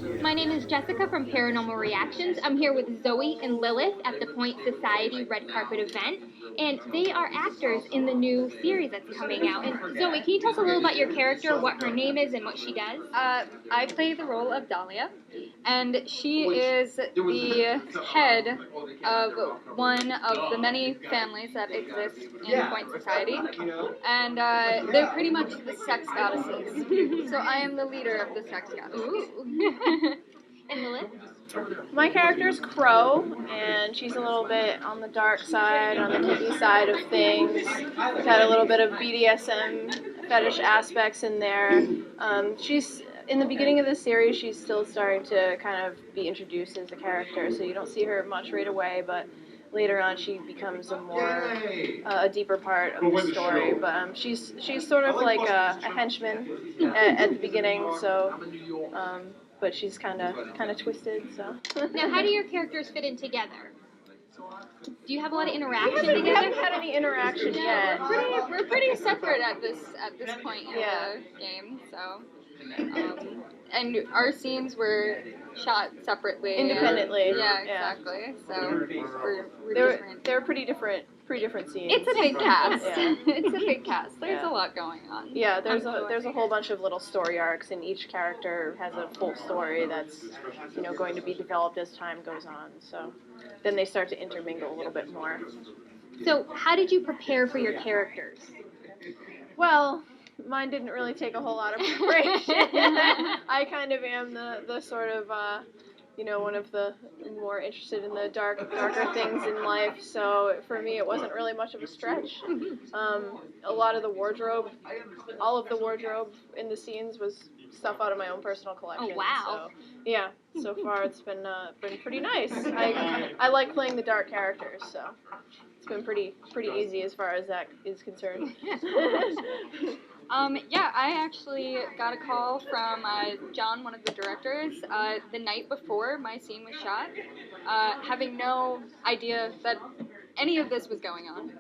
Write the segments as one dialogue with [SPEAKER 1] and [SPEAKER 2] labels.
[SPEAKER 1] My name is Jessica from Paranormal Reactions. I'm here with Zoe and Lilith at the Point Society Red Carpet event, and they are actors in the new series that's coming out. And Zoe, can you tell us a little about your character, what her name is, and what she does?
[SPEAKER 2] I play the role of Dahlia, and she is the head of one of the many families that exist in Point Society, and they're pretty much the sex goddesses. So I am the leader of the sex goddesses.
[SPEAKER 1] Ooh. And Lilith?
[SPEAKER 3] My character's Crow, and she's a little bit on the dark side, on the kinky side of things. Got a little bit of BDSM fetish aspects in there. She's in the beginning of the series, she's still starting to kind of be introduced as a character, so you don't see her much right away, but later on she becomes a deeper part of the story. But she's sort of like a henchman at the beginning, so but she's kind of twisted. So
[SPEAKER 1] Now, how do your characters fit in together? Do you have a lot of interaction
[SPEAKER 3] we
[SPEAKER 1] together?
[SPEAKER 3] haven't had any interaction yet.
[SPEAKER 2] We're pretty separate at this point in the game. So, and our scenes were shot separately,
[SPEAKER 3] Independently.
[SPEAKER 2] Yeah, exactly. So we're different.
[SPEAKER 3] They're pretty different scenes.
[SPEAKER 2] It's a big cast.
[SPEAKER 3] Yeah.
[SPEAKER 2] It's a big cast. There's a lot going on.
[SPEAKER 3] Yeah, there's a whole bunch of little story arcs, and each character has a full story that's going to be developed as time goes on. So then they start to intermingle a little bit more.
[SPEAKER 1] So, how did you prepare for your characters?
[SPEAKER 3] Well, mine didn't really take a whole lot of preparation. I kind of am the sort of one of the more interested in the darker things in life, so for me it wasn't really much of a stretch. A lot of the wardrobe, all of the wardrobe in the scenes was stuff out of my own personal collection.
[SPEAKER 1] Oh, wow.
[SPEAKER 3] So, yeah, so far it's been pretty nice. I like playing the dark characters, so it's been pretty easy as far as that is concerned.
[SPEAKER 2] Yeah, I actually got a call from John, one of the directors, the night before my scene was shot, having no idea that any of this was going on.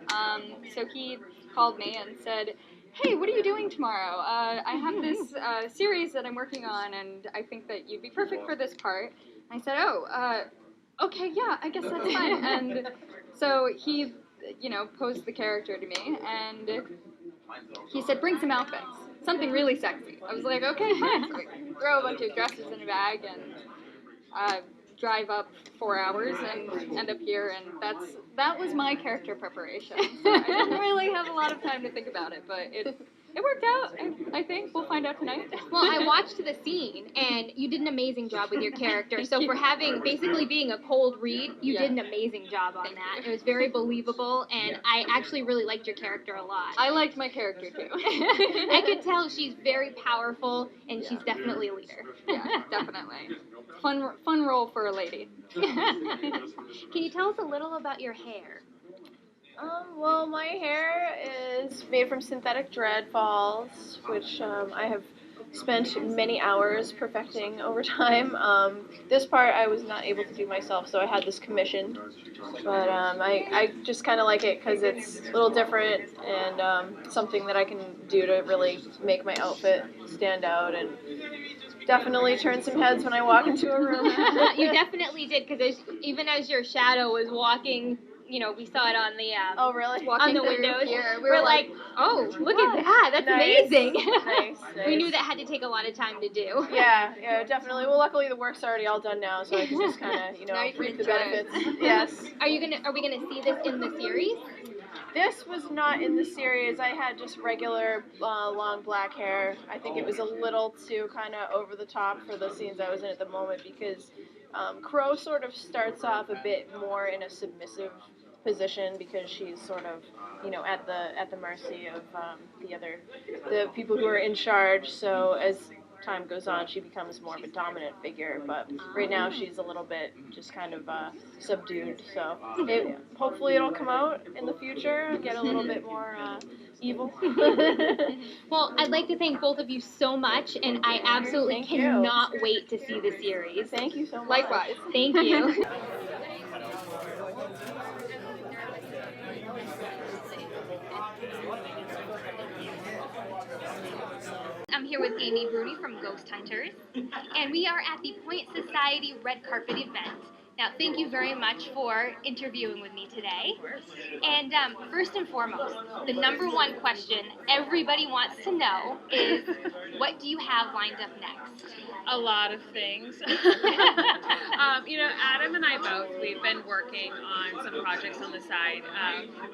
[SPEAKER 2] So he called me and said, "Hey, what are you doing tomorrow? I have this series that I'm working on, and I think that you'd be perfect for this part." I said, "Oh, okay, yeah, I guess that's fine." And so he, posed the character to me, and he said, "Bring some outfits, something really sexy." I was like, "Okay, fine." So we throw a bunch of dresses in a bag and drive up 4 hours and end up here, and that was my character preparation. So I didn't really have a lot of time to think about it, but it worked out. I think we'll find out tonight.
[SPEAKER 1] Well, I watched the scene, and you did an amazing job with your character. So for basically being a cold read, you did an amazing job on that. It was very believable, and I actually really liked your character a lot.
[SPEAKER 2] I liked my character too.
[SPEAKER 1] I could tell she's very powerful, and she's definitely a leader.
[SPEAKER 2] Yeah, definitely. Fun role for a lady.
[SPEAKER 1] Can you tell us a little about your hair?
[SPEAKER 3] Well, my hair is made from synthetic dread balls, which I have spent many hours perfecting over time. This part I was not able to do myself, so I had this commissioned. But I just kind of like it because it's a little different and something that I can do to really make my outfit stand out and definitely turn some heads when I walk into a room.
[SPEAKER 1] You definitely did, because even as your shadow was walking, we saw it on the
[SPEAKER 3] oh, really?
[SPEAKER 1] on the windows.
[SPEAKER 2] Here.
[SPEAKER 1] We were like, oh, look at that. That's
[SPEAKER 3] Nice.
[SPEAKER 1] amazing.
[SPEAKER 3] Nice.
[SPEAKER 1] We knew that had to take a lot of time to do.
[SPEAKER 3] Yeah, definitely. Well, luckily the work's already all done now, so I can just kind of,
[SPEAKER 2] Now you can
[SPEAKER 3] reap the
[SPEAKER 2] enjoy it.
[SPEAKER 3] benefits. Yes.
[SPEAKER 1] Are we gonna see this in the series?
[SPEAKER 3] This was not in the series. I had just regular long black hair. I think it was a little too kind of over the top for the scenes I was in at the moment because Crow sort of starts off a bit more in a submissive position because she's sort of at the mercy of the people who are in charge. So as time goes on, she becomes more of a dominant figure, but right now she's a little bit just kind of subdued. So hopefully it'll come out in the future, get a little bit more evil.
[SPEAKER 1] Well, I'd like to thank both of you so much, and I absolutely cannot wait to see the series.
[SPEAKER 3] Thank you so much.
[SPEAKER 2] Likewise.
[SPEAKER 1] Thank you. I'm here with Amy Bruni from Ghost Hunters, and we are at the Point Society Red Carpet event. Now, thank you very much for interviewing with me today.
[SPEAKER 4] Of course.
[SPEAKER 1] And first and foremost, the number one question everybody wants to know is, what do you have lined up next?
[SPEAKER 4] A lot of things. Adam and I both, we've been working on some projects on the side.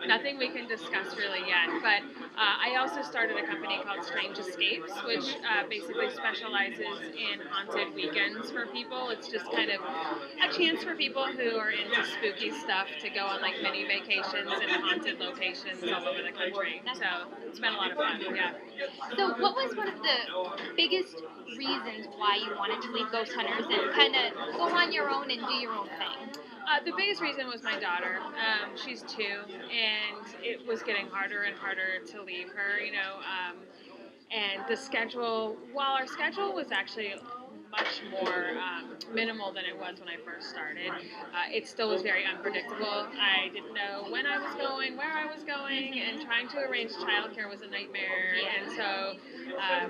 [SPEAKER 4] Nothing we can discuss really yet, but I also started a company called Strange Escapes, which basically specializes in haunted weekends for people. It's just kind of a chance for people who are into spooky stuff to go on like mini vacations in haunted locations all over the country. So it's been a lot of fun, yeah.
[SPEAKER 1] So what was one of the biggest reasons why you wanted to leave Ghost Hunters and kind of go on your own and do your own thing?
[SPEAKER 4] The biggest reason was my daughter. She's 2, and it was getting harder and harder to leave her, and the schedule, while our schedule was actually much more minimal than it was when I first started, it still was very unpredictable. I didn't know when I was going, where I was going, and trying to arrange childcare was a nightmare. And so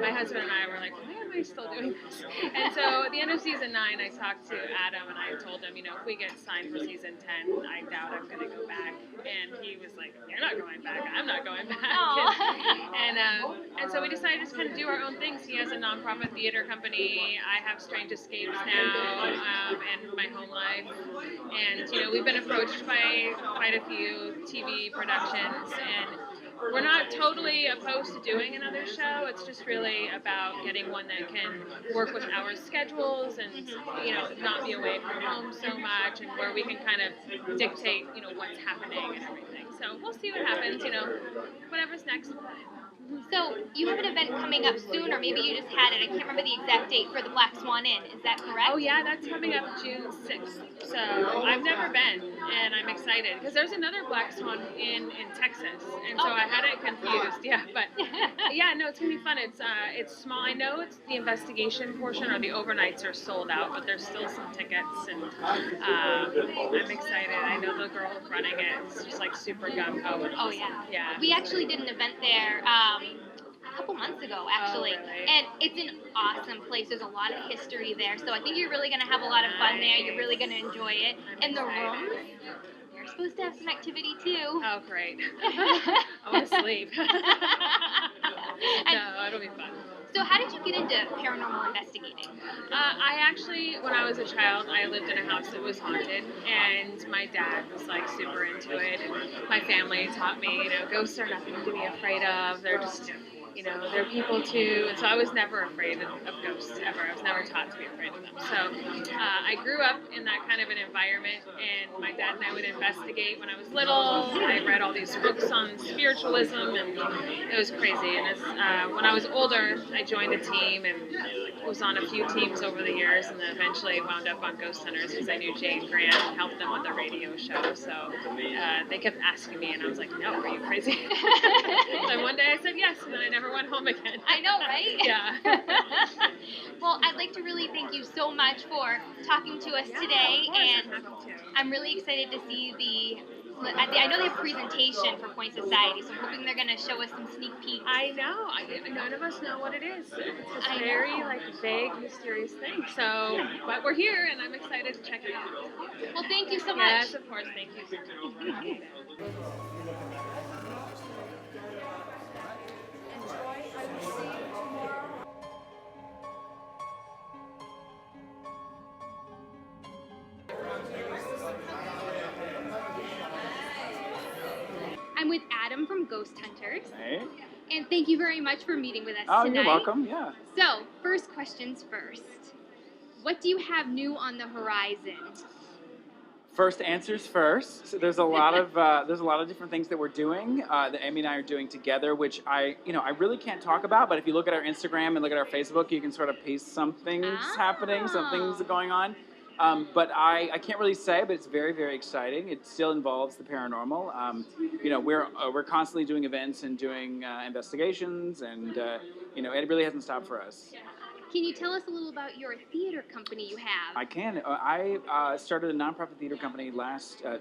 [SPEAKER 4] my husband and I were like, why am I still doing this? And so at the end of season 9, I talked to Adam and I told him, if we get signed for season 10, I doubt I'm going to go back. And he was like, you're not going back. I'm not going back. And so we decided to just kind of do our own things. He has a nonprofit theater company. I have Strange Escapes now, and my home life. And, we've been approached by quite a few TV productions, and we're not totally opposed to doing another show. It's just really about getting one that can work with our schedules and, not be away from home so much, and where we can kind of dictate, what's happening and everything. So we'll see what happens, whatever's next.
[SPEAKER 1] So you have an event coming up soon, or maybe you just had it. I can't remember the exact date for the Black Swan Inn. Is that correct?
[SPEAKER 4] Oh yeah, that's coming up June 6th. So I've never been, and I'm excited because there's another Black Swan Inn in Texas, and so I had it confused. Yeah, but yeah, no, it's gonna be fun. It's small. I know it's the investigation portion, or the overnights are sold out, but there's still some tickets, and I'm excited. I know the girl running it is just like super gung ho.
[SPEAKER 1] Oh yeah.
[SPEAKER 4] Yeah.
[SPEAKER 1] We actually did an event there. A couple months ago, actually,
[SPEAKER 4] Oh, really?
[SPEAKER 1] and it's an awesome place. There's a lot of history there, so I think you're really going to have a lot of fun there. You're really going to enjoy it. And the rooms, you're supposed to have some activity too.
[SPEAKER 4] Oh, great. I want to sleep. No, it'll be fun.
[SPEAKER 1] So how did you get into paranormal investigating?
[SPEAKER 4] I actually, when I was a child, I lived in a house that was haunted, and my dad was like super into it, and my family taught me, ghosts are nothing to be afraid of. They're just, they're people too. And so I was never afraid of ghosts ever. I was never taught to be afraid of them. So I grew up in that kind of an environment, and my dad and I would investigate when I was little. I read all these books on spiritualism, and it was crazy. And as when I was older, I joined a team and was on a few teams over the years, and then eventually wound up on Ghost Hunters because I knew Jane Grant and helped them with the radio show. So they kept asking me, and I was like, no, are you crazy? And one day I said yes, and then I never went home again.
[SPEAKER 1] I know, right?
[SPEAKER 4] Yeah.
[SPEAKER 1] Well, I'd like to really thank you so much for talking to us today, and I'm really excited to see I know they have a presentation for Point Society, so I'm hoping they're going to show us some sneak peeks.
[SPEAKER 4] I know. None of us know what it is. It's this very vague, mysterious thing. So, but we're here, and I'm excited to check it out.
[SPEAKER 1] Well, thank you so much.
[SPEAKER 4] Yes, of course. Thank you.
[SPEAKER 1] I'm with Adam from Ghost Hunters.
[SPEAKER 5] Hey.
[SPEAKER 1] And thank you very much for meeting with us
[SPEAKER 5] Oh,
[SPEAKER 1] tonight.
[SPEAKER 5] you're welcome. Yeah.
[SPEAKER 1] So, first questions first. What do you have new on the horizon?
[SPEAKER 5] First answers first. So there's a lot of different things that we're doing that Amy and I are doing together, which I really can't talk about. But if you look at our Instagram and look at our Facebook, you can sort of piece some things happening, some things going on. But I can't really say, but it's very, very exciting. It still involves the paranormal. We're constantly doing events and doing investigations, and it really hasn't stopped for us.
[SPEAKER 1] Can you tell us a little about your theater company you have?
[SPEAKER 5] I can. I started a nonprofit theater company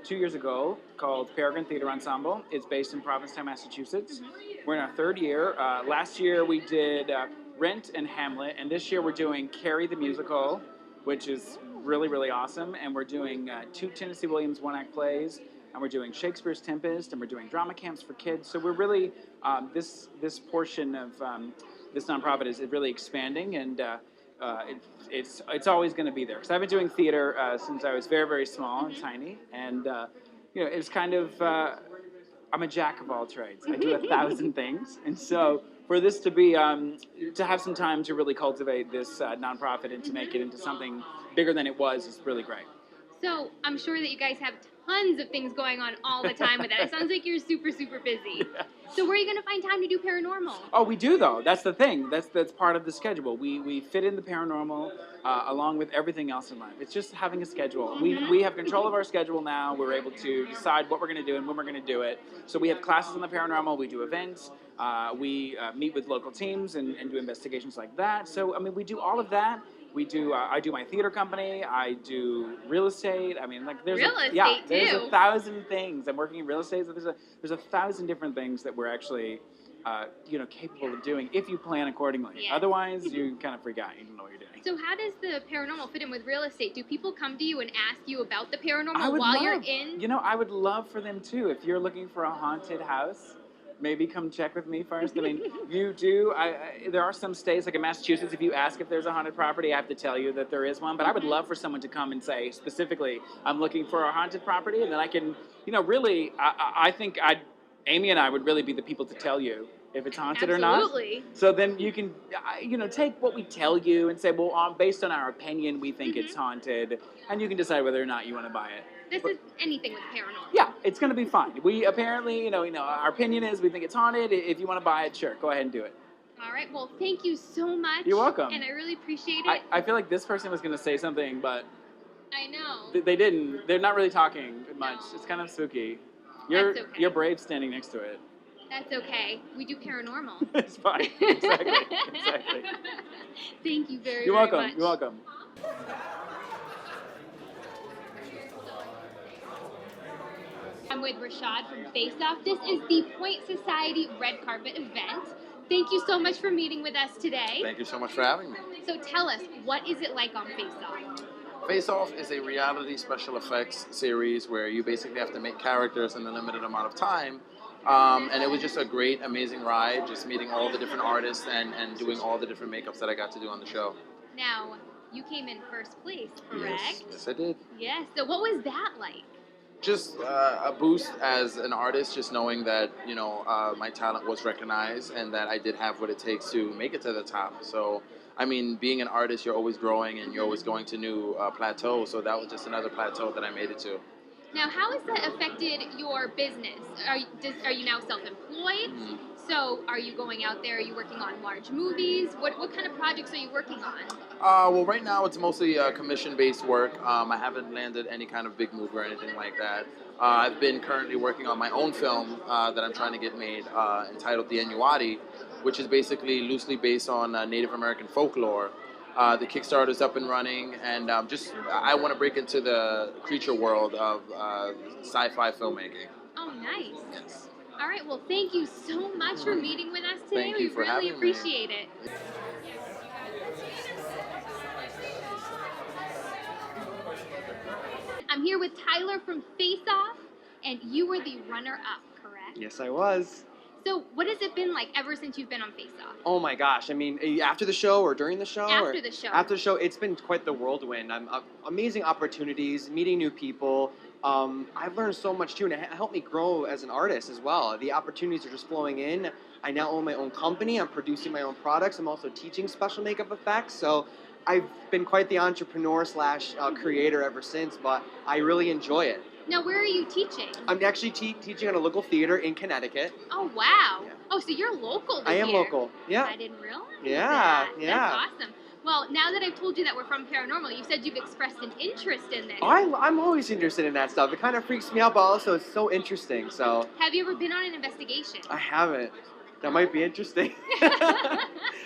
[SPEAKER 5] 2 years ago called Peregrine Theater Ensemble. It's based in Provincetown, Massachusetts. We're in our third year. Last year we did Rent and Hamlet, and this year we're doing Carrie the Musical, which is really, really awesome, and we're doing 2 Tennessee Williams one-act plays, and we're doing Shakespeare's Tempest, and we're doing drama camps for kids. So we're really, this portion of this nonprofit is really expanding, and it's always going to be there. Because I've been doing theater since I was very, very small and tiny, and it's kind of, I'm a jack of all trades. I do 1,000 things, and so for this to be, to have some time to really cultivate this nonprofit and to make it into something bigger than it was is really great.
[SPEAKER 1] So I'm sure that you guys have tons of things going on all the time with that. It sounds like you're super, super busy.
[SPEAKER 5] Yeah.
[SPEAKER 1] So where are you going to find time to do paranormal?
[SPEAKER 5] Oh, we do though. That's the thing. That's part of the schedule. We fit in the paranormal along with everything else in life. It's just having a schedule. We have control of our schedule now. We're able to decide what we're going to do and when we're going to do it. So we have classes on the paranormal. We do events. We meet with local teams and do investigations like that. So I mean, we do all of that. We do. I do my theater company. I do real estate. I mean, like there's there's 1,000 things. I'm working in real estate. So there's 1,000 different things that we're actually, capable of doing if you plan accordingly.
[SPEAKER 1] Yeah.
[SPEAKER 5] Otherwise, you kind of freak out. You don't know what you're doing.
[SPEAKER 1] So how does the paranormal fit in with real estate? Do people come to you and ask you about the paranormal while you're in?
[SPEAKER 5] You know, I would love for them too. If you're looking for a haunted house, maybe come check with me first. I mean, you do. There are some states, like in Massachusetts, if you ask if there's a haunted property, I have to tell you that there is one. But I would love for someone to come and say specifically, I'm looking for a haunted property, and then I can, really, I think Amy and I would really be the people to tell you if it's haunted or not.
[SPEAKER 1] Absolutely.
[SPEAKER 5] So then you can, take what we tell you and say, well, based on our opinion, we think it's haunted, and you can decide whether or not you want to buy it.
[SPEAKER 1] This is anything with paranormal.
[SPEAKER 5] Yeah, it's going to be fine. We apparently, our opinion is we think it's haunted. If you want to buy it, sure, go ahead and do it.
[SPEAKER 1] All right. Well, thank you so much.
[SPEAKER 5] You're welcome.
[SPEAKER 1] And I really appreciate it.
[SPEAKER 5] I feel like this person was going to say something, but
[SPEAKER 1] I know.
[SPEAKER 5] they didn't. They're not really talking much.
[SPEAKER 1] No.
[SPEAKER 5] It's kind of spooky.
[SPEAKER 1] That's okay.
[SPEAKER 5] You're brave standing next to it.
[SPEAKER 1] That's okay. We do paranormal.
[SPEAKER 5] It's fine. Exactly.
[SPEAKER 1] Thank you very,
[SPEAKER 5] You're
[SPEAKER 1] very
[SPEAKER 5] welcome.
[SPEAKER 1] much.
[SPEAKER 5] You're welcome.
[SPEAKER 1] I'm with Rashaad from Face Off. This is the Point Society Red Carpet event. Thank you so much for meeting with us today.
[SPEAKER 6] Thank you so much for having me.
[SPEAKER 1] So tell us, what is it like on Face Off?
[SPEAKER 6] Face Off is a reality special effects series where you basically have to make characters in a limited amount of time. And it was just a great, amazing ride, just meeting all the different artists and doing all the different makeups that I got to do on the show.
[SPEAKER 1] Now, you came in first place, correct?
[SPEAKER 6] Yes, I did.
[SPEAKER 1] Yes. So what was that like?
[SPEAKER 6] Just a boost as an artist, just knowing that, my talent was recognized and that I did have what it takes to make it to the top. So, I mean, being an artist, you're always growing and you're always going to new plateaus. So that was just another plateau that I made it to.
[SPEAKER 1] Now, how has that affected your business? Are you now self-employed?
[SPEAKER 6] Mm-hmm.
[SPEAKER 1] So are you going out there? Are you working on large movies? What kind of projects are you working on?
[SPEAKER 6] Well, right now it's mostly commission-based work. I haven't landed any kind of big movie or anything like that. I've been currently working on my own film that I'm trying to get made entitled The Enuati, which is basically loosely based on Native American folklore. The Kickstarter's up and running, and I want to break into the creature world of sci-fi filmmaking.
[SPEAKER 1] Oh, nice.
[SPEAKER 6] Yes.
[SPEAKER 1] All right, well, thank you so much for meeting with us today.
[SPEAKER 6] Thank you for having me.
[SPEAKER 1] We really appreciate it. I'm here with Tyler from Face Off, and you were the runner-up, correct?
[SPEAKER 7] Yes, I was.
[SPEAKER 1] So what has it been like ever since you've been on Face Off?
[SPEAKER 7] Oh my gosh! I mean, after the show or during the show?
[SPEAKER 1] After the show.
[SPEAKER 7] After the show, it's been quite the whirlwind. Amazing opportunities, meeting new people. I've learned so much too, and it helped me grow as an artist as well. The opportunities are just flowing in. I now own my own company. I'm producing my own products. I'm also teaching special makeup effects. So I've been quite the entrepreneur / creator ever since. But I really enjoy it.
[SPEAKER 1] Now, where are you teaching?
[SPEAKER 7] I'm actually teaching at a local theater in Connecticut.
[SPEAKER 1] Oh, wow.
[SPEAKER 7] Yeah.
[SPEAKER 1] Oh, so you're local to
[SPEAKER 7] I am
[SPEAKER 1] here.
[SPEAKER 7] local. Yeah.
[SPEAKER 1] I didn't realize
[SPEAKER 7] Yeah,
[SPEAKER 1] that.
[SPEAKER 7] yeah.
[SPEAKER 1] That's awesome. Well, now that I've told you that we're from Paranormal, you said you've expressed an interest in this.
[SPEAKER 7] I'm always interested in that stuff. It kind of freaks me out, but also it's so interesting. So
[SPEAKER 1] Have you ever been on an investigation?
[SPEAKER 7] I haven't. That might be interesting.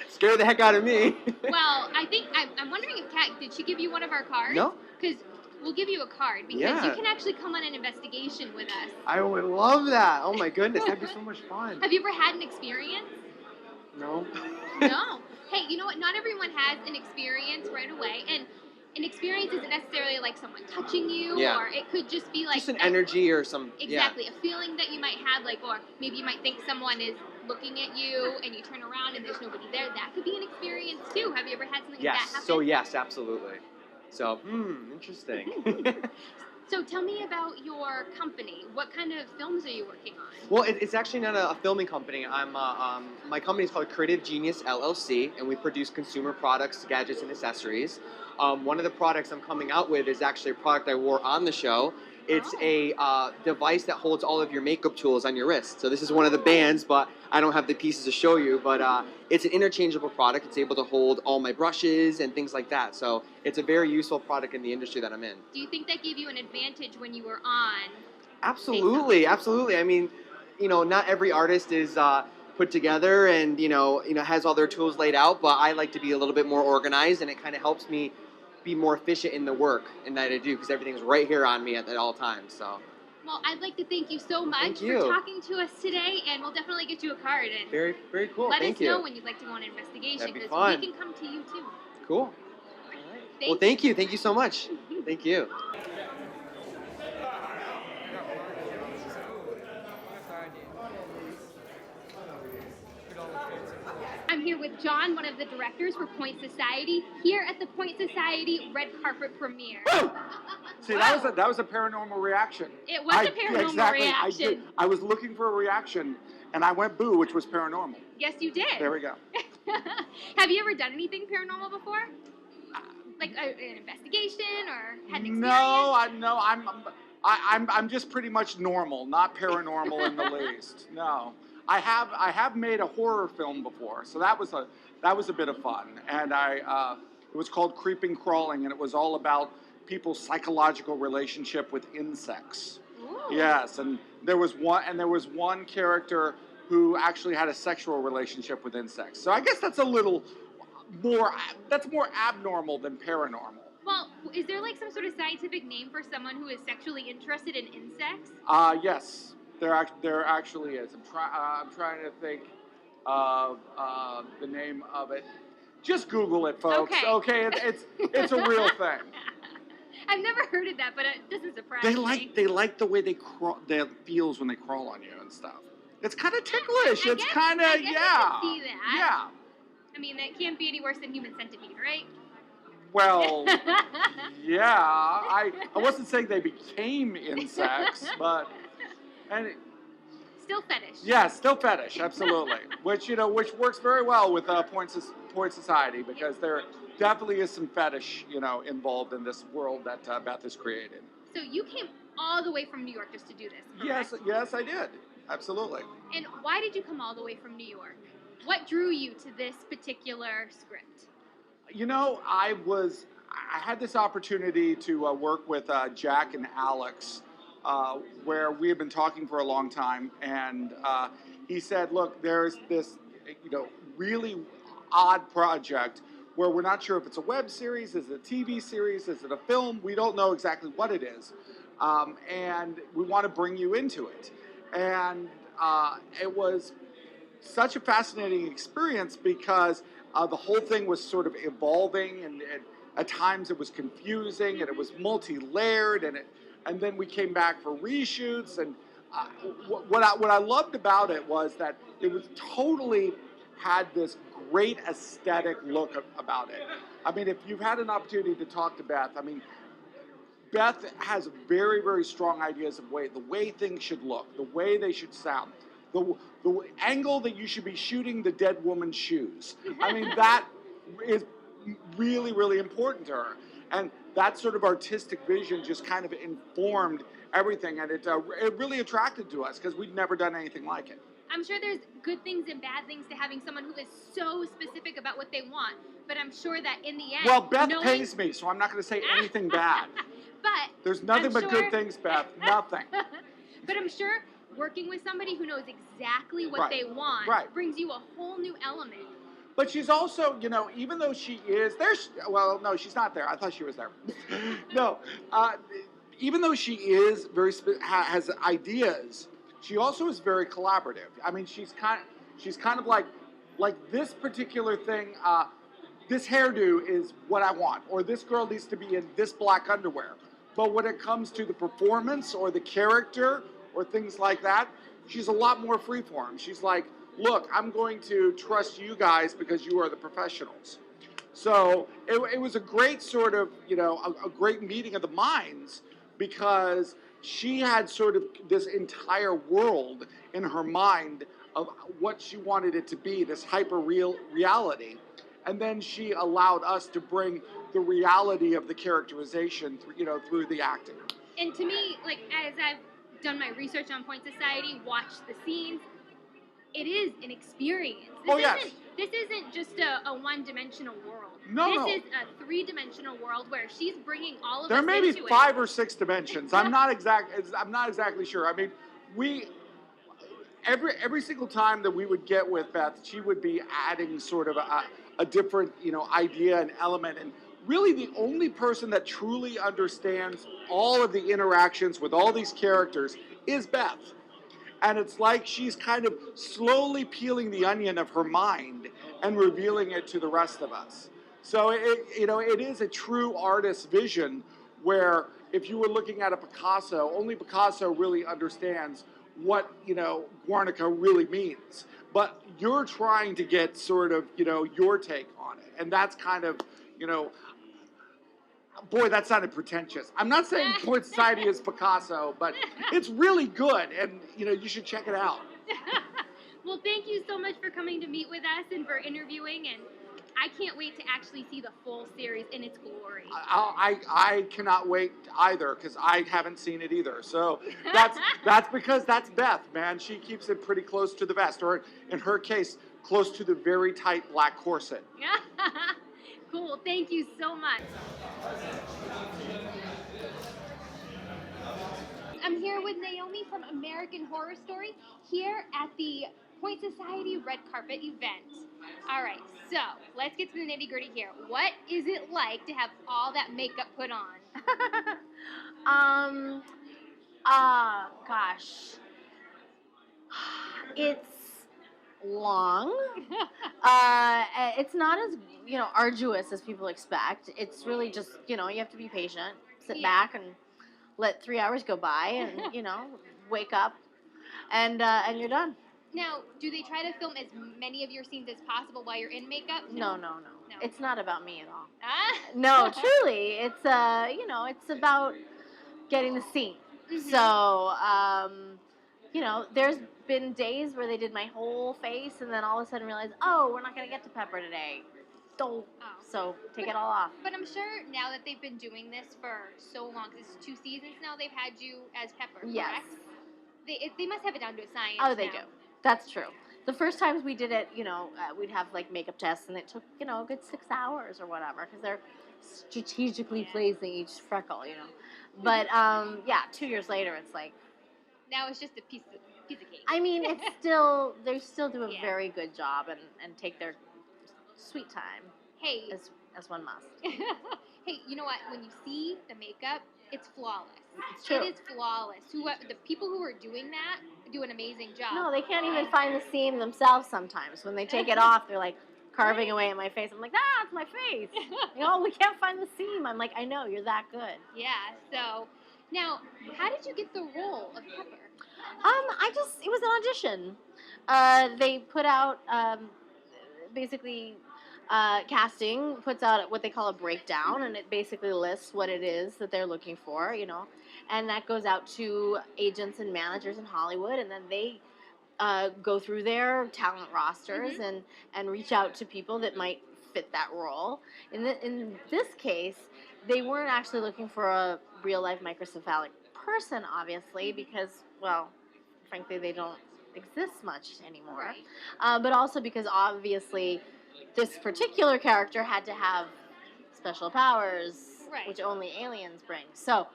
[SPEAKER 7] Scare the heck out of me.
[SPEAKER 1] Well, I think, I'm wondering if Kat, did she give you one of our cards?
[SPEAKER 7] No.
[SPEAKER 1] Because we'll give you a card because
[SPEAKER 7] Yeah.
[SPEAKER 1] you can actually come on an investigation with us.
[SPEAKER 7] I would love that. Oh my goodness, that'd be so much fun.
[SPEAKER 1] Have you ever had an experience?
[SPEAKER 7] No.
[SPEAKER 1] No. hey, you know what? Not everyone has an experience right away, and an experience isn't necessarily like someone touching you,
[SPEAKER 7] Yeah.
[SPEAKER 1] or it could just be like
[SPEAKER 7] Just an energy or some.
[SPEAKER 1] exactly a feeling that you might have, like, or maybe you might think someone is looking at you, and you turn around and there's nobody there. That could be an experience too. Have you ever had something
[SPEAKER 7] Yeah.
[SPEAKER 1] like
[SPEAKER 7] Yes.
[SPEAKER 1] that happen?
[SPEAKER 7] So yes, absolutely. So interesting.
[SPEAKER 1] So tell me about your company. What kind of films are you working on?
[SPEAKER 7] Well, it's actually not a filming company. My company is called Creative Genius LLC, and we produce consumer products, gadgets, and accessories. One of the products I'm coming out with is actually a product I wore on the show. It's a device that holds all of your makeup tools on your wrist. So this is one of the bands, but I don't have the pieces to show you. But it's an interchangeable product. It's able to hold all my brushes and things like that. So it's a very useful product in the industry that I'm in.
[SPEAKER 1] Do you think that gave you an advantage when you were on?
[SPEAKER 7] Absolutely, absolutely. I mean, not every artist is put together and has all their tools laid out. But I like to be a little bit more organized, and it kind of helps me be more efficient in the work and that I do because everything's right here on me at all times. So.
[SPEAKER 1] Well, I'd like to thank you so much
[SPEAKER 7] Thank
[SPEAKER 1] for
[SPEAKER 7] you.
[SPEAKER 1] talking to us today, and we'll definitely get you a card. And
[SPEAKER 7] Very, very cool.
[SPEAKER 1] let
[SPEAKER 7] Thank
[SPEAKER 1] us
[SPEAKER 7] you.
[SPEAKER 1] know when you'd like to go on an investigation,
[SPEAKER 7] That'd be
[SPEAKER 1] because
[SPEAKER 7] fun.
[SPEAKER 1] we can come to you too.
[SPEAKER 7] Cool. All right. Well, thank you. Thank you so much. Thank you.
[SPEAKER 1] I'm here with John, one of the directors for Point Society, here at the Point Society red carpet premiere.
[SPEAKER 8] See, that was a paranormal reaction.
[SPEAKER 1] It was a paranormal reaction.
[SPEAKER 8] I was looking for a reaction, and I went boo, which was paranormal.
[SPEAKER 1] Yes, you did.
[SPEAKER 8] There we go.
[SPEAKER 1] Have you ever done anything paranormal before? Like an investigation or had an experience?
[SPEAKER 8] No, I'm just pretty much normal, not paranormal in the least. No, I have made a horror film before, so that was a bit of fun, and it was called Creeping Crawling, and it was all about people's psychological relationship with insects.
[SPEAKER 1] Ooh.
[SPEAKER 8] Yes, and there was one character who actually had a sexual relationship with insects. So I guess that's a little more abnormal than paranormal.
[SPEAKER 1] Well, is there like some sort of scientific name for someone who is sexually interested in insects?
[SPEAKER 8] Yes, there actually is. I'm trying to think of the name of it. Just Google it, folks. Okay, it's a real thing.
[SPEAKER 1] I've never heard of that, but it doesn't surprise me.
[SPEAKER 8] They like the way they crawl, their feels when they crawl on you and stuff. It's kind of ticklish. It's kind of
[SPEAKER 1] I can see that.
[SPEAKER 8] Yeah.
[SPEAKER 1] I mean, that can't be any worse than human centipede, right?
[SPEAKER 8] Well, yeah. I wasn't saying they became insects, but
[SPEAKER 1] still fetish.
[SPEAKER 8] Yeah, still fetish, absolutely. which works very well with Point Society, because there definitely is some fetish, involved in this world that Beth has created.
[SPEAKER 1] So you came all the way from New York just to do this, correct?
[SPEAKER 8] Yes, I did. Absolutely.
[SPEAKER 1] And why did you come all the way from New York? What drew you to this particular script?
[SPEAKER 8] I had this opportunity to work with Jack and Alex, where we had been talking for a long time, and he said, look, there's this, really odd project where we're not sure if it's a web series, is it a TV series, is it a film? We don't know exactly what it is, and we want to bring you into it. And it was such a fascinating experience because the whole thing was sort of evolving, and at times it was confusing, and it was multi-layered, and then we came back for reshoots. And what I loved about it was that it was totally had this great aesthetic look about it. I mean, if you've had an opportunity to talk to Beth, Beth has very, very strong ideas of the way things should look, the way they should sound, the angle that you should be shooting the dead woman's shoes. That is really, really important to her. And that sort of artistic vision just kind of informed everything. And it really attracted to us because we'd never done anything like it.
[SPEAKER 1] I'm sure there's good things and bad things to having someone who is so specific about what they want. But I'm sure that in the end...
[SPEAKER 8] Well, Beth pays me, so I'm not going to say anything bad.
[SPEAKER 1] But
[SPEAKER 8] there's nothing but good things, Beth. Nothing.
[SPEAKER 1] But I'm sure working with somebody who knows exactly what they want brings you a whole new element.
[SPEAKER 8] But she's also, even though she is there, well, no, she's not there. I thought she was there. No, even though she is has ideas, she also is very collaborative. She's kind of like like this particular thing, this hairdo is what I want, or this girl needs to be in this black underwear. But when it comes to the performance or the character or things like that, she's a lot more freeform. She's like, look, I'm going to trust you guys because you are the professionals. So it was a great sort of, a great meeting of the minds, because she had sort of this entire world in her mind of what she wanted it to be, this hyper real reality. And then she allowed us to bring the reality of the characterization, through the acting.
[SPEAKER 1] And to me, like, as I've done my research on Point Society, watched the scenes, it is an experience. This isn't just a one-dimensional world.
[SPEAKER 8] No.
[SPEAKER 1] This is a three-dimensional world where she's bringing all of
[SPEAKER 8] There
[SPEAKER 1] us
[SPEAKER 8] may be
[SPEAKER 1] into
[SPEAKER 8] 5 or 6 dimensions. I'm not exactly sure. I mean, every single time that we would get with Beth, she would be adding sort of a different, idea and element. And really the only person that truly understands all of the interactions with all these characters is Beth. And it's like she's kind of slowly peeling the onion of her mind and revealing it to the rest of us. So it is a true artist's vision, where if you were looking at a Picasso, only Picasso really understands what, Guernica really means. But you're trying to get sort of, your take on it. And that's kind of, boy, that sounded pretentious. I'm not saying Point Society is Picasso, but it's really good, and you should check it out.
[SPEAKER 1] Well, thank you so much for coming to meet with us and for interviewing, and I can't wait to actually see the full series in its glory.
[SPEAKER 8] I cannot wait either, because I haven't seen it either. So that's because that's Beth, man. She keeps it pretty close to the vest, or in her case, close to the very tight black corset.
[SPEAKER 1] Cool. Thank you so much. I'm here with Naomi from American Horror Story here at the Point Society Red Carpet event. All right, so let's get to the nitty-gritty here. What is it like to have all that makeup put on?
[SPEAKER 9] Gosh. It's long. It's not as, arduous as people expect. It's really just, you have to be patient, sit back and let 3 hours go by and, wake up and you're done.
[SPEAKER 1] Now, do they try to film as many of your scenes as possible while you're in makeup?
[SPEAKER 9] No. It's not about me at all. No, truly. It's, it's about getting the scene. Mm-hmm. So, there's been days where they did my whole face and then all of a sudden realized, we're not going to get to Pepper today. So take it all off.
[SPEAKER 1] But I'm sure now that they've been doing this for so long, because it's 2 seasons now, they've had you as Pepper,
[SPEAKER 9] yes.
[SPEAKER 1] Correct? They must have it down to a science.
[SPEAKER 9] Oh, they do. That's true. The first times we did it, we'd have like makeup tests, and it took, a good 6 hours or whatever, because they're strategically placing each freckle, But 2 years later, it's like,
[SPEAKER 1] now it's just a piece of cake.
[SPEAKER 9] I mean, it's still, they still do a very good job and take their sweet time.
[SPEAKER 1] Hey.
[SPEAKER 9] As one must.
[SPEAKER 1] Hey, you know what? When you see the makeup, it's flawless.
[SPEAKER 9] It's true.
[SPEAKER 1] It is flawless. The people who are doing that do an amazing job.
[SPEAKER 9] No, they can't even find the seam themselves sometimes. When they take it off, they're like carving away at my face. I'm like, it's my face. We can't find the seam. I'm like, I know, you're that good.
[SPEAKER 1] Yeah, so now, how did you get the role of Pepper?
[SPEAKER 9] It was an audition. They put out, basically, casting puts out what they call a breakdown, and it basically lists what it is that they're looking for, and that goes out to agents and managers in Hollywood, and then they go through their talent rosters and reach out to people that might fit that role. In this case, they weren't actually looking for a real-life microcephalic person, obviously, because, well, frankly, they don't exist much anymore. Right. But also because, obviously, this particular character had to have special powers, right, which only aliens bring. So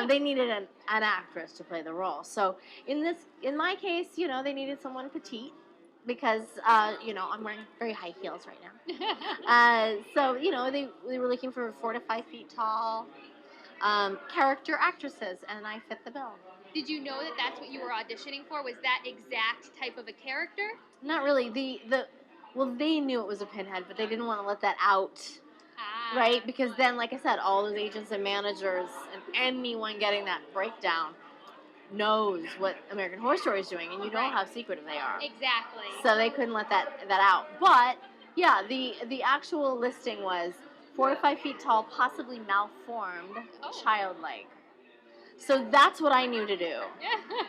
[SPEAKER 9] they needed an actress to play the role. So in my case, they needed someone petite because, I'm wearing very high heels right now. So, they were looking for 4 to 5 feet tall character actresses, and I fit the bill.
[SPEAKER 1] Did you know that that's what you were auditioning for? Was that exact type of a character?
[SPEAKER 9] Not really. Well, they knew it was a pinhead, but they didn't want to let that out,
[SPEAKER 1] Ah.
[SPEAKER 9] right? Because then, like I said, all those agents and managers and anyone getting that breakdown knows what American Horror Story is doing, and you know
[SPEAKER 1] Right.
[SPEAKER 9] how secretive they are.
[SPEAKER 1] Exactly.
[SPEAKER 9] So they couldn't let that out. But yeah, the actual listing was 4 to 5 feet tall, possibly malformed, childlike. So that's what I knew to do.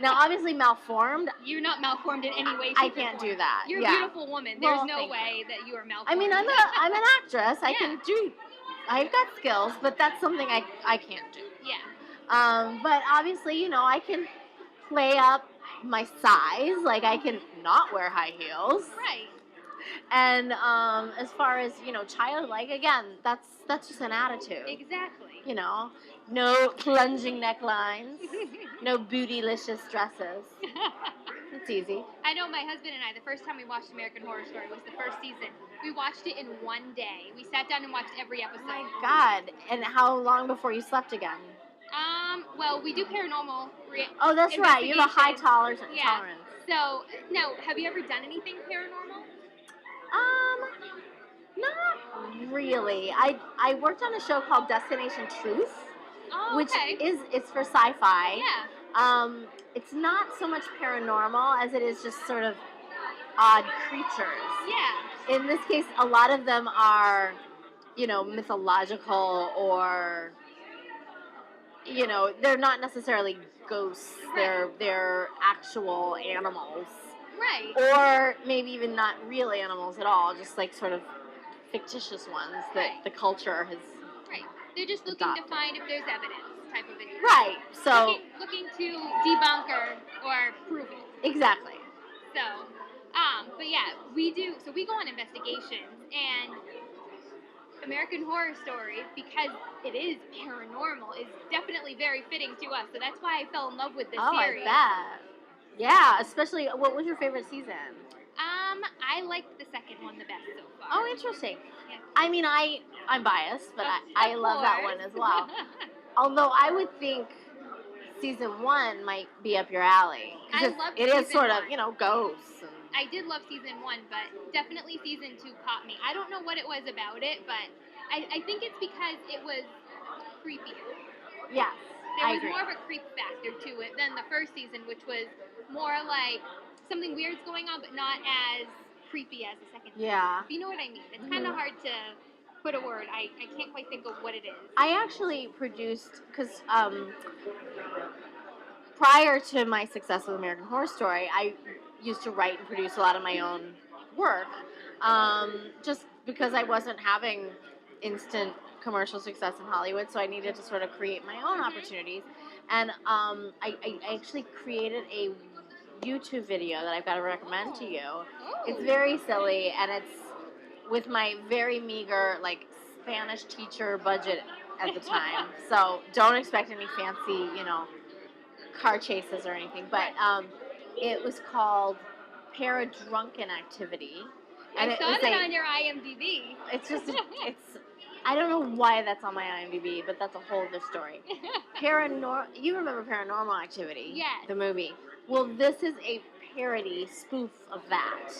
[SPEAKER 9] Now, obviously, malformed.
[SPEAKER 1] You're not malformed in any way, shape,
[SPEAKER 9] I
[SPEAKER 1] or
[SPEAKER 9] can't
[SPEAKER 1] form.
[SPEAKER 9] do that.
[SPEAKER 1] You're a
[SPEAKER 9] yeah.
[SPEAKER 1] beautiful woman. There's
[SPEAKER 9] Well,
[SPEAKER 1] no
[SPEAKER 9] thank
[SPEAKER 1] way
[SPEAKER 9] you.
[SPEAKER 1] that you are malformed.
[SPEAKER 9] I mean, I'm an actress. I
[SPEAKER 1] Yeah.
[SPEAKER 9] can do. I've got skills, but that's something I can't do.
[SPEAKER 1] Yeah.
[SPEAKER 9] But obviously, you know, I can play up my size. Like I can not wear high heels.
[SPEAKER 1] Right.
[SPEAKER 9] And as far as childlike, again, that's just an attitude.
[SPEAKER 1] Exactly.
[SPEAKER 9] You know, no plunging necklines, no bootylicious dresses. It's easy.
[SPEAKER 1] I know my husband and I, the first time we watched American Horror Story was the first season. We watched it in one day. We sat down and watched every episode.
[SPEAKER 9] Oh my God! And how long before you slept again?
[SPEAKER 1] Well, we do paranormal.
[SPEAKER 9] Oh, that's right. You have a high tolerance.
[SPEAKER 1] Yeah. So, now, have you ever done anything paranormal?
[SPEAKER 9] Not really. I worked on a show called Destination Truth, which it's for sci-fi.
[SPEAKER 1] Yeah.
[SPEAKER 9] It's not so much paranormal as it is just sort of odd creatures.
[SPEAKER 1] Yeah.
[SPEAKER 9] In this case, a lot of them are, mythological or, they're not necessarily ghosts.
[SPEAKER 1] Right.
[SPEAKER 9] They're actual animals.
[SPEAKER 1] Right.
[SPEAKER 9] Or maybe even not real animals at all, just like sort of fictitious ones that the culture has.
[SPEAKER 1] Right. They're just looking to find if there's evidence type of video.
[SPEAKER 9] Right. So
[SPEAKER 1] looking to debunk or prove it.
[SPEAKER 9] Exactly.
[SPEAKER 1] So, but yeah, we do. So we go on investigations, and American Horror Story, because it is paranormal, is definitely very fitting to us. So that's why I fell in love with this series.
[SPEAKER 9] I bet. Yeah, especially, what was your favorite season?
[SPEAKER 1] I liked the second one the best so far.
[SPEAKER 9] Oh, interesting.
[SPEAKER 1] Yeah.
[SPEAKER 9] I mean, I'm biased, but I love that one as well. Although I would think season 1 might be up your alley.
[SPEAKER 1] I loved
[SPEAKER 9] it is
[SPEAKER 1] season
[SPEAKER 9] sort
[SPEAKER 1] 1.
[SPEAKER 9] of, ghosts. And
[SPEAKER 1] I did love season 1, but definitely season 2 caught me. I don't know what it was about it, but I think it's because it was creepier.
[SPEAKER 9] Yes,
[SPEAKER 1] There was more of a creep factor to it than the first season, which was more like something weird's going on, but not as creepy as the second season.
[SPEAKER 9] Yeah.
[SPEAKER 1] If you know what I mean. It's kind of hard to put a word. I can't quite think of what it is.
[SPEAKER 9] I actually produced, because prior to my success with American Horror Story, I used to write and produce a lot of my own work, just because I wasn't having instant commercial success in Hollywood, so I needed to sort of create my own opportunities. And I actually created a YouTube video that I've got to recommend to you. It's very silly, and it's with my very meager, Spanish teacher budget at the time. So don't expect any fancy, car chases or anything. But it was called Para-Drunken Activity. And
[SPEAKER 1] I saw that on your IMDb.
[SPEAKER 9] It's just, I don't know why that's on my IMDb, but that's a whole other story. You remember Paranormal Activity?
[SPEAKER 1] Yes.
[SPEAKER 9] The movie. Well, this is a parody spoof of that.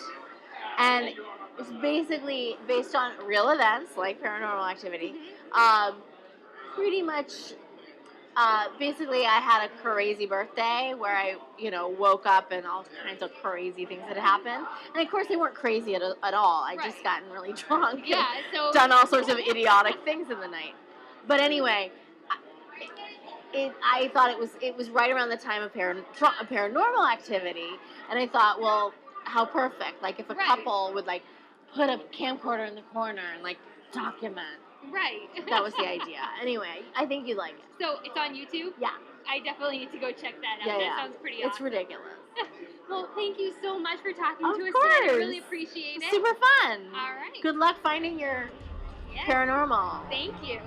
[SPEAKER 9] And it's basically based on real events, like Paranormal Activity. Pretty much, basically I had a crazy birthday where I, woke up and all kinds of crazy things had happened. And of course they weren't crazy at all. I just gotten really drunk and done all sorts of idiotic things in the night. But anyway, I thought it was right around the time of Paranormal Activity, and I thought, well, how perfect. Like if a couple would put a camcorder in the corner and document.
[SPEAKER 1] Right.
[SPEAKER 9] That was the idea. Anyway, I think you'd like it.
[SPEAKER 1] So it's on YouTube?
[SPEAKER 9] Yeah.
[SPEAKER 1] I definitely need to go check that out.
[SPEAKER 9] Yeah,
[SPEAKER 1] that sounds pretty awesome.
[SPEAKER 9] It's ridiculous.
[SPEAKER 1] Well, thank you so much for talking
[SPEAKER 9] Of
[SPEAKER 1] to us
[SPEAKER 9] course.
[SPEAKER 1] today. I really appreciate it.
[SPEAKER 9] Super fun.
[SPEAKER 1] All right.
[SPEAKER 9] Good luck finding your paranormal.
[SPEAKER 1] Thank you.